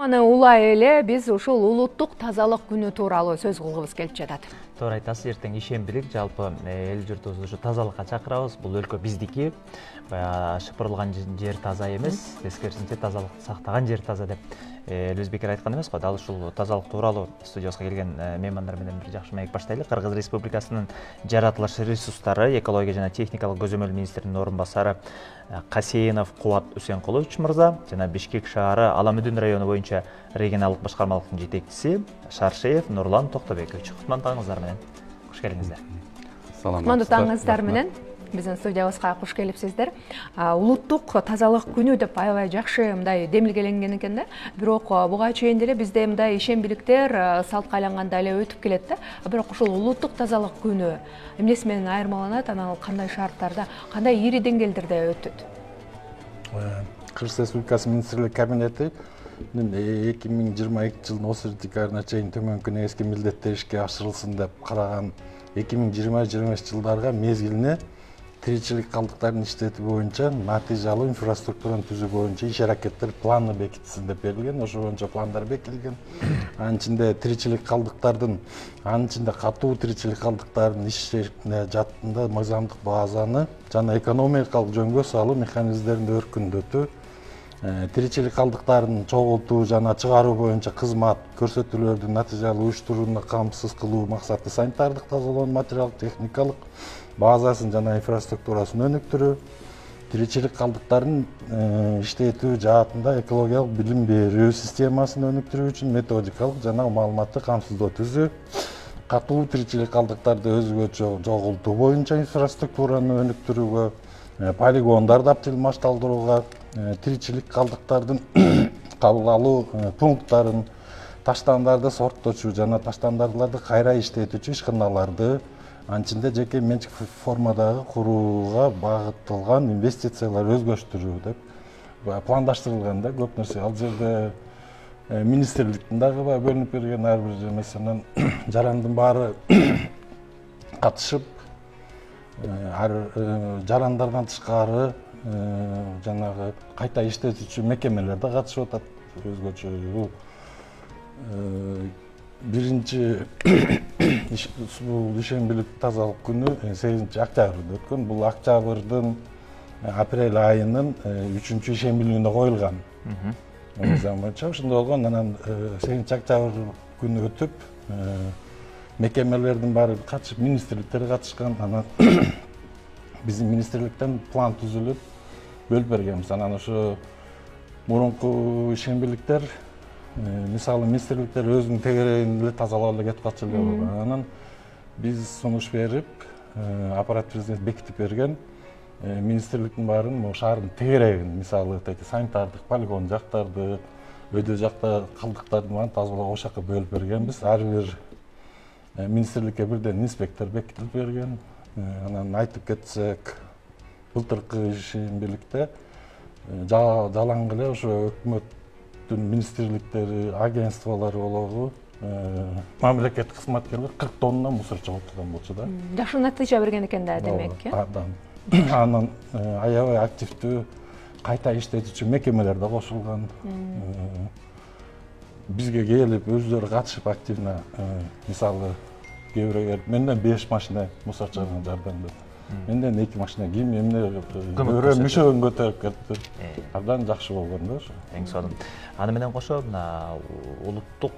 Аны улай эле биз ушул улуттук тазалык күнү тууралуу сөз кылгыбыз келип жатат. Туура айтасыз, эртең ишембилик, жалпы эл журтубузду ушу тазалыкка чакырабыз. Бул өлкө биздики. Баягы шыпырылган жер таза эмес, тескерисинче тазалыкты сактаган жер таза деп элибиз бекер айткан эмеспи? Дал ушул тазалык тууралуу студиябызга келген меймандар менен бир жакшы маек баштайлы. Кыргыз Республикасынын жаратылыш ресурстары, экология жана техникалык көзөмөл министринин орун басары Касейинов Кубат Үсенкулович мырза жана Бишкек шаары Аламүдүн району боюнча регионалдык башкармалыктын жетекчиси Шаршеев Нурлан Токтобекович. Кутмандуу менен куш келиңиздер. Кутмандуу таңыңыздар менен биздин студиябызга куш келипсиздер. Улуттук тазалык күнү деп аябай жакшы мындай демилгеленген экен да. Бирок буга чейин деле бизде мындай ишембиликтер салтка айланганда эле өтүп келет да. Бирок ушул улуттук тазалык күнү эмнеси менен айырмаланат, анан кандай шарттарда, кандай ири деңгээлдерде өтөт? Кыргыз Республикасы министрлик кабинети 2022 жылдын осы декабрына чейин төмөнкү негизги милдеттер ишке ашырылсын деп караган 2020-25 жылдарга мезгилине тиричилик калдыктарын иштетүү боюнча натыйжалуу инфраструктураны түзүү боюнча иш аракеттер планы бекитилсин деп берилген. Ошо боюнча пландар бекитилген. Анын ичинде тиричилик калдыктардын, анын ичинде катуу тиричилик калдыктардын ишине жатында мыйзамдык базаны жана экономикалык жөнгө салуу механизмдерин өркүндөтүү, тиричилик калдыктарын чогултуу жана чыгаруу боюнча кызмат көрсөтүүлөрдүн натыйжалуу уюштурууна камсыз кылуу максаты санитардык тазалоонун материалдык техникалык базасын жана инфраструктурасын өнүктүрүү, тиричилик калдыктарын иштетүү жаатында экологиялык билим берүү системасын өнүктүрүү үчүн методикалык жана маалыматтык камсыздоо түзүү, катуу тиричилик калдыктарды өзгөчө жогултуу боюнча инфраструктураны өнүктүрүүгө, полигондарды оптималдандырууга, тиричилик калдыктардын кабыл алуу пункттарын, таштандарды сортточу жана таштандарды кайра иштетүүчү ишканаларды, анын ичинде жеке менчик формадагы курууга багытталган инвестициялар өзгөртүрүү деп пландаштырылган да көп нерсе. Ал жерде министрликтин дагы бөлүнүп берген ар бир маселенин жарандын баары катышып, жарандардан тышкары жанагы кайта иштетүүчү мекемелер да катышып атат. Өзгөчө биринчи бул ишембилик тазалык күнү 8 октябрда өткөн. Бул октябрдын апрель айынын 3 ишембилигине коюлган. Мыйзам боюнча ошондой болгон. Анан 8 октябрь күнү өтүп, мекемелердин баары катышып, министрликтер катышкан. Анан биздин министрликтен план түзүлүп, бөлүп бергенбиз. Анан ошо мурунку ишембиликтер, мисалы министрликтер өзүнүн тегерегин эле тазалап эле кетип калчу эле. Анан биз сунуш берип, аппарат президент бекитип берген министрликтин баарын шаардын тегерегин, мисалы санитардык полигон жактарды, өйдө жакта калдыктардын баарын тазалоого ошол жака бөлүп бергенбиз. Ар бир министрликке бирден инспектор бекитип берген. Анан айтып кетсек, былтыркы ишембиликте жалаң эле ошо өкмөттүн министрликтери, агентстволору болгу мамлекеттик кызматкерлер 40 тонна мусор чогулткан болчу да. Жакшы натыйжа берген экен да, демек, Анан аябай активдүү кайта иштетүүчү мекемелер да кошулган. Бизге келип өздөрү катышып активно, мисалы кээ бирөөлөр менден 5 машина мусор чыгарган жардам деп. Менден 2 машина кийим, эмне мишөгөн көтөрүп кетти. Абдан жакшы болгон да ошо. Эң сонун. Аны менен кошо мына улуттук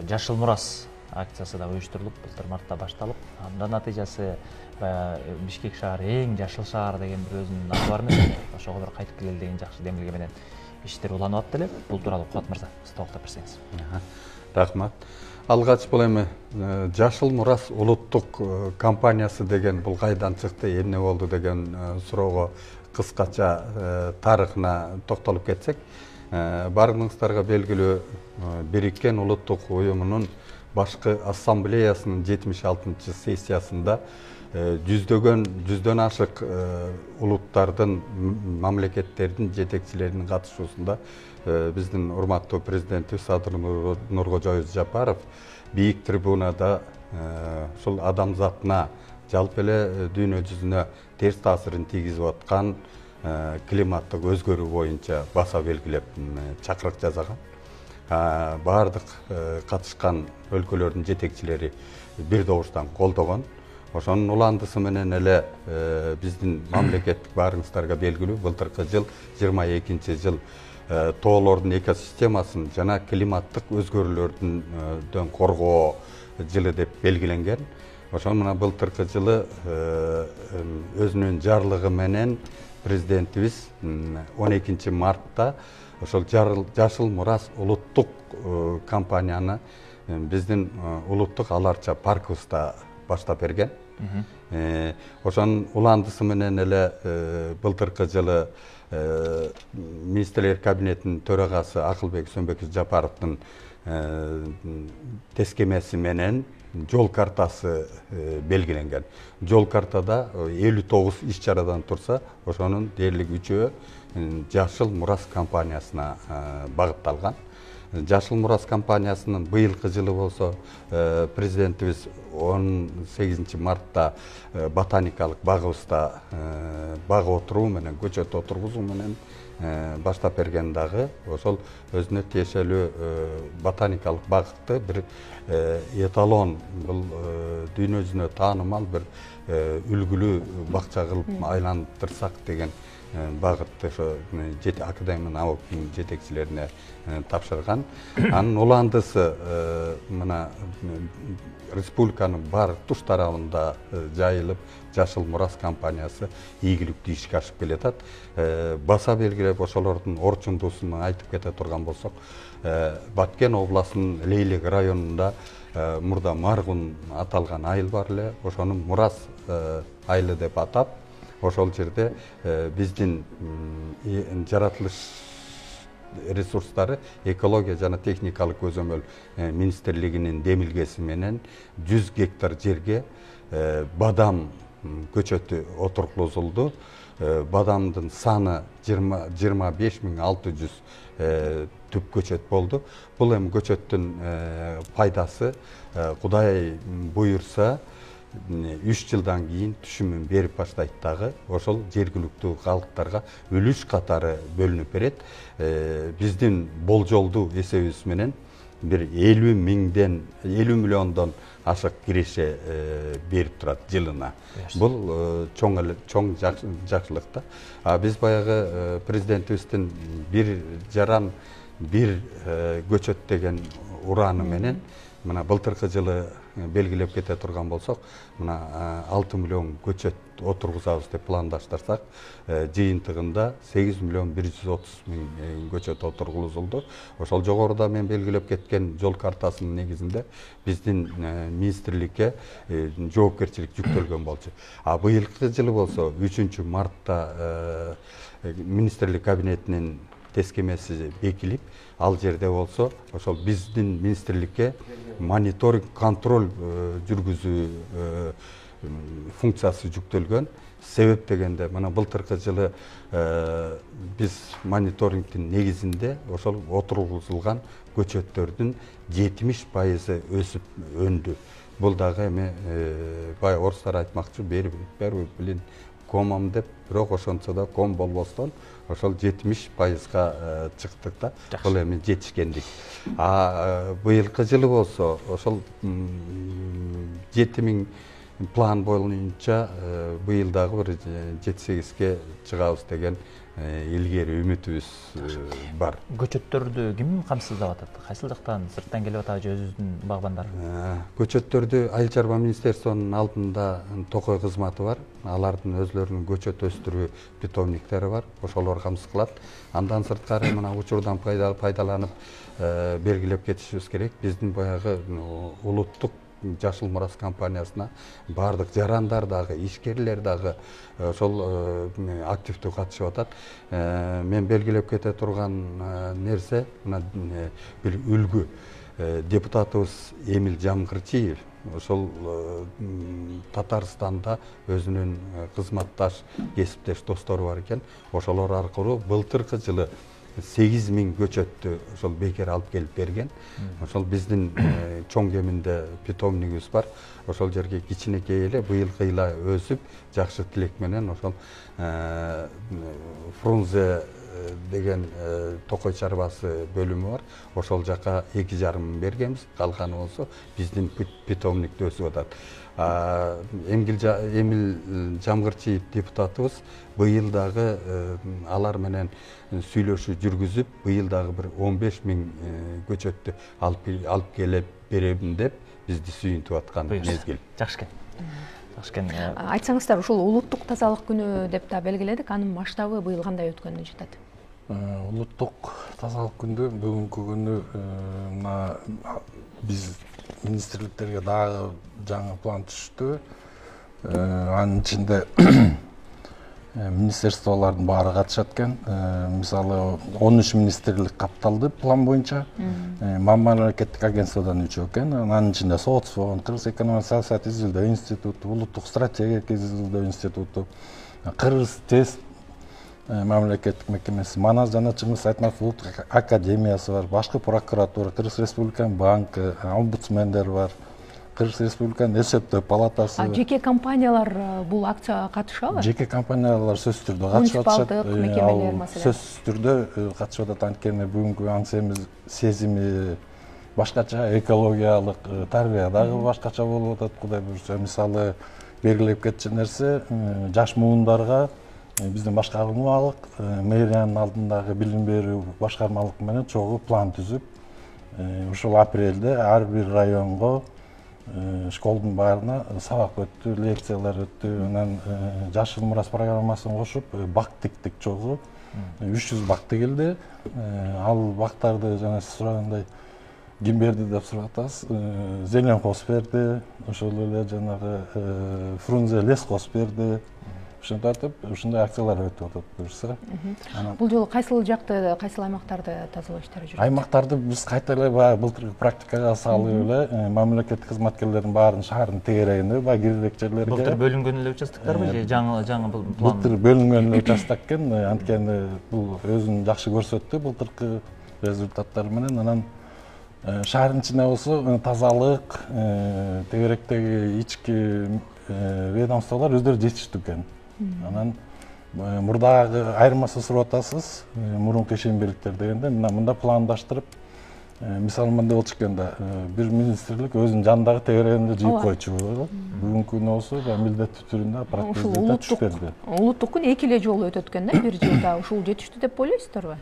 жашыл мурас акциясы да уюштурулуп, былтыр мартта башталып, андан натыйжасы Бишкек шаары эң жашыл шаар деген бир өзүнүн аты бар эмес. Ошого бир кайтып келели деген жакшы демилге менен иштер уланып атты эле. Бул тууралуу Кубат мырза, сиз токтоп берсеңиз. Рахмат. Алгач бул эми Жашыл мурас улуттук компаниясы деген бул кайдан чыкты, эмне болду деген суроого кыскача тарыхына токтолуп кетсек, баарыңыздарга белгилүү Бириккен улуттук уюмунун башкы ассамблеясынын 76-чы сессиясында жүздөн ашык улуттардын, мамлекеттердин жетекчилеринин катышуусунда биздин урматтуу президенти Садыр Нуркожоевич Жапаров бийик трибунада ушул адамзатына, жалпы эле дүйнө жүзүнө терс таасирин тийгизип аткан климаттык өзгөрүү боюнча баса белгилеп чакырык жасаган. бардык катышкан өлкөлөрдүн жетекчилери бир добуштан колдогон. Ошонун уландысы менен эле биздин мамлекеттик баарыңыздарга белгилүү былтыркы жыл 22 жыл тоолордун экосистемасын жана климаттык өзгөрүүлөрдөн коргоо жылы деп белгиленген. Ошон мына былтыркы жылы өзүнүн жарлыгы менен президентибиз 12 мартта ошол Жашыл Мурас улуттук компанияны биздин улуттук аларча паркыбызда баштап берген. Ошонун уландысы менен эле былтыркы жылы министрлер кабинетинин төрагасы Акылбек Сөнбеков Жапаровдун тескемеси менен жол картасы белгиленген. Жол картада 59 иш чарадан турса, ошонун дээрлик 3-өө Жашыл Мурас компаниясына багытталган. Жашыл Мурас компаниясынын быйылкы жылы болсо президентибиз 18 мартта ботаникалык багыбызда бак отуруу менен көчөт отургузуу менен баштап берген дагы ошол өзүнө тиешелүү ботаникалык багыкты бир эталон, бул дүйнө жүзүнө таанымал бир үлгүлүү бакча кылып айландырсак деген багытты ошо академия науканын жетекчилерине тапшырган. Анын уландысы мына республиканын баардык туш тарабында жайылып, Жашыл Мурас компаниясы ийгиликтүү ишке ашып келатат. Баса белгилеп ошолордун орчундуусун айтып кете турган болсок, Баткен областынын Лейлек районунда мурда Маргун аталган айыл бар эле, ошонун Мурас айылы деп атап, ошол жерде биздин жаратылыш ресурстары экология жана техникалык көзөмөл министрлигинин демилгеси менен 100 гектар жерге бадам көчөтү отургузулду. Бадамдын саны 25.600 түп көчөт болду. Бул эми көчөттүн пайдасы Кудай буйрса 3 жылдан кийин түшүмүн берип баштайт дагы. Ошол жергиликтүү калктарга үлүш катары бөлүнүп берет. Биздин болжолдуу эсебибиз менен бир 50 миллиондон ашык киреше берип турат жылына. Бул чоң жакшылык да. Биз баягы президентибиздин бир жаран бир көчөт деген ураны менен мына былтыркы жылы белгилеп кете турган болсок, мына 6 миллион көчөт отургузабыз деп пландаштырсак, жыйынтыгында 8 миллион 130 миң көчөт отургузулду. Ошол жогоруда мен белгилеп кеткен жол картасынын негизинде биздин министрликке жоопкерчилик жүктөлгөн болчу. Быйылкы жылы болсо 3 мартта министрлик кабинетинин тескемеси бекилип, ал жерде болсо ошол биздин министрликке мониторинг контроль жүргүзүү функциясы жүктөлгөн. Себеп дегенде мына былтыркы жылы биз мониторингдин негизинде ошол отургузулган көчөттөрдүн 70% өсүп өндү. Бул дагы эми бая орустар айтмакчы, бери билин комам деп, бирок ошончо да ком болбостон ошол 70%га чыктык да. Бул эми жетишкендик. Быйылкы жылы болсо ошол 7000 план боюнча быйыл дагы бир 7-8ге чыгабыз деген илгери үмүтүбүз бар. Көчөттөрдү ким камсыздап атат? Кайсылыктан сырттан келип атат же өзүбүздүн багбандар? Көчөттөрдү Айыл чарба министерствонун алдында токой кызматы бар. Алардын өзлөрүнүн көчөт өстүрүү питомниктери бар. Ошолор камсыз кылат. Андан сырткары мына учурдан пайдаланып белгилеп кетишибиз керек. Биздин баягы улуттук Жашыл Мурас компаниясына бардык жарандар дагы, ишкерлер дагы ошол активдүү катышып атат. Мен белгилеп кете турган нерсе мына бир үлгү. Депутатыбыз Эмил Жамгырчиев ошол Татарстанда өзүнүн кызматташ, кесиптеш достору бар экен. Ошолор аркылуу былтыркы жылы 8000 көчөттү ошол бекер алып келип берген. Ошол биздин чоң кеминде питомнигибиз бар. Ошол жерге кичинекей эле быйылкы йыла өсүп, жакшы тилек менен ошол Фрунзе деген токой чарбасы бөлүмү бар. Ошол жака 2,5 мың бергенбиз. Калганы болсо биздин питомникте өсүп атат. Эмил Жамгырчиев депутатыбыз быйыл дагы алар менен сүйлөшүү жүргүзүп, быйыл дагы бир 15 мың көчөттү алып келип беребин деп бизди сүйүнтүп аткан мезгил. Жакшы экен. Айтсаңыздар, ушул улуттук тазалык күнү деп да белгиледик. Анын масштабы быйыл кандай өткөнүн жатат? Улуттук тазалык күндү бүгүнкү күнү мына биз министрликтерге дагы жаңы план түштү. Анын ичинде министрликтолордун баары катышат экен. Мисалы 13 министрлик капталды план боюнча. Мамлекеттик агентстводон 3 экен. Анын ичинде соцфонд, Кыргыз экономикалык саясат изилдөө институту, улуттук стратегиялык изилдөө институту, Кыргыз тест мамлекеттик мекемеси, Манас жана Чыңгыз Айтматов улуттук академиясы бар, башкы прокуратура, Кыргыз Республиканын банкы, омбудсмендер бар, Кыргыз Республиканын эсептөө палатасы. Жеке компаниялар бул акцияга катышабы? Жеке компаниялар сөзсүз түрдө катышып атышат. Мекемелер маселен. Сөзсүз түрдө катышып атат. Анткени бүгүнкү аңсемиз, сезими башкача, экологиялык тарбия дагы башкача болуп атат. Кудай буйрса, мисалы белгилеп кетчү нерсе, жаш муундарга биздин башкармалык мэриянын алдындагы билим берүү башкармалык менен чогуу план түзүп, ушул апрелде ар бир районго школдун баарына сабак өттү, лекциялар өттү. Анан жашыл мурас программасын кошуп, бак тиктик чогуу 300 бак тигилди. Ал бактарды жана сиз сурагандай ким берди деп сурап атасыз. Зеленхоз берди, ошол эле жанагы Фрунзе лесхоз берди. Ушинтип, ушундай акциялар өтүп атат буюрса. Бул жолу кайсыл жакты, кайсыл аймактарды тазалоо иштери жүрөт? Аймактарды биз кайта эле баягы былтыркы практикага салып эле мамлекеттик кызматкерлердин баарын шаардын тегерегинде баягы кирирээк жерлерге. Былтыр бөлүнгөн эле участокторбу же жаңы план? Былтыр бөлүнгөн эле участок экен. Анткени бул өзүн жакшы көрсөттү былтыркы результаттар менен. Анан шаардын ичинде болсо тазалык, тегеректеги ички ведомстволор өздөрү жетиштүү экен. Анан мурдагы айырмасын сурап атасыз, мурунку ишенбеликтер дегенде мында пландаштырып, мисалы мындай болчу экен да, бир министрлик өзүнүн жанындагы тегерегинде жыйып койчу. Бүгүнкү күнү болсо милдеттүү түрүндө аппарат түшүп берди. Улуттук күн 2 эле жолу өтөт экен да, бир жылда. Ушул жетиштүү деп ойлойсуздарбы?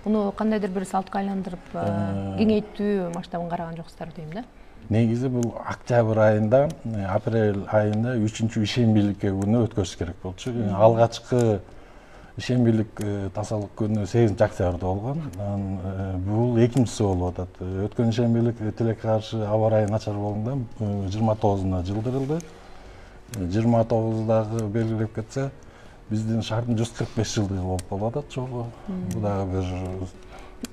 Муну кандайдыр бир салтка айландырып, кеңейтүү масштабын караган жоксуздар дейм да. Негизи бул октябрь айында, апрель айында 3-чү ишенбиликке күнү өткөрүш керек болчу. Алгачкы ишенбилик тазалык күнү 8 октябрда болгон. Бул экинчиси болуп атат. Өткөн ишенбилик тилекке каршы аба ырайы начар болгондо 29-уна жылдырылды. 29-дагы белгилеп кетсе, биздин шаардын 145 жылдыгы болуп калып атат чогуу. Бул дагы бир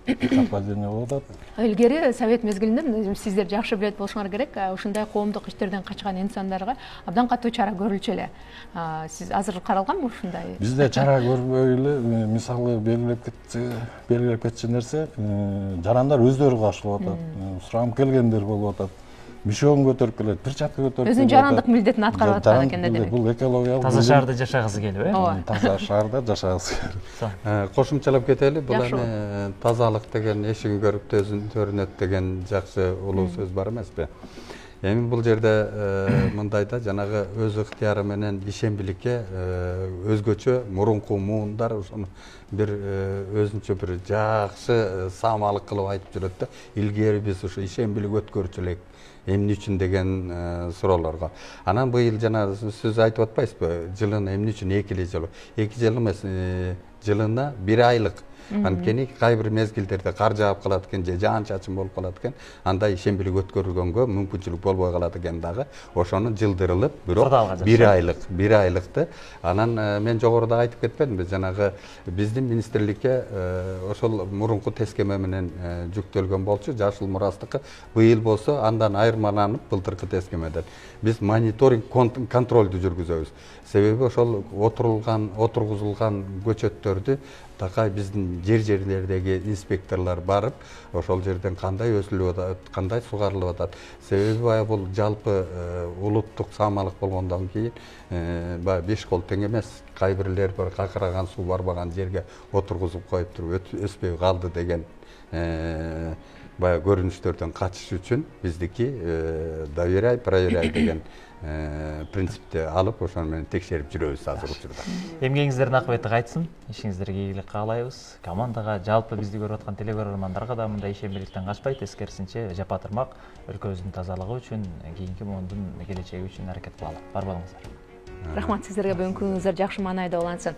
совпадение болуп атат. Илгери совет мезгилинде сиздер жакшы билет болушуңар керек, ушундай коомдук иштерден качкан инсандарга абдан катуу чара көрүлчү эле. Сиз азыр каралганбы ушундай? Бизде чара көрбөй эле, мисалы белгилеп кетчү нерсе, жарандар өздөрү кашылып атат, сурагым келгендер болуп атат. Мишогун көтөрүп келет, перчатка көтөрүп келет. Өзүнүн жарандык милдетин аткарып аткан экен да демек. Бул экологиялык Таза шаарда жашагысы келип, Таза шаарда жашагысы келип. Кошумчалап кетели, бул эми тазалык деген эшигин көрүп өзүн көрүнөт деген жакшы улуу сөз бар эмеспи? Эми бул жерде мындай да, жанагы өз ыктыяры менен ишенбиликке өзгөчө мурунку муундар ошону бир өзүнчө бир жакшы саамалык кылып айтып жүрөт да. Илгери биз ушу ишенбилик өткөрчү элек, эмне үчүн деген суроолорго. Анан быйыл жана сөз айтып атпайсызбы? Жылына эмне үчүн 2 эле жолу? 2 жыл эмес, жылына 1 айлык. Анткени кай бир мезгилдерде кар жаап калат экен же жаан чачын болуп калат экен, анда ишенбилик өткөрүлгөнгө мүмкүнчүлүк болбой калат экен дагы. Ошону жылдырылып, бирок 1 айлыкты. Анан мен жогоруда айтып кетпедимби? Жанагы биздин министрликке ошол мурунку тескеме менен жүктөлгөн болчу, жашыл мурастыкы. Быйыл болсо андан айырмаланып былтыркы тескемеден биз мониторинг контролду жүргүзөбүз. Себеби ошол отургузулган көчөттөр көрдү. Такай биздин жерлердеги инспекторлор барып, ошол жерден кандай өсүлүп атат, кандай сугарылып атат. Себеби баягы бул жалпы улуттук саамалык болгондон кийин баягы 5 кол тең эмес. Кай бирлер бір какыраган суу барбаган жерге отургузуп коюп туруп өспөй калды деген баягы көрүнүштөрдөн качыш үчүн биздики доверяй, проверяй деген принципти алып ошону менен текшерип жүрөбүз азыр учурда. Эмгегиңиздердин акыбети кайтсын, ишиңиздерге ийгилик каалайбыз. Командага, жалпы бизди көрүп аткан телекөрөрмандарга да мындай ишенбиликтен качпайт, тескерисинче жапа тырмак өлкөбүздүн тазалыгы үчүн, кийинки муундун келечеги үчүн аракет кылалы. Бар болуңуздар. Рахмат сиздерге, бүгүнкү күнүңүздөр жакшы маанайда улансын.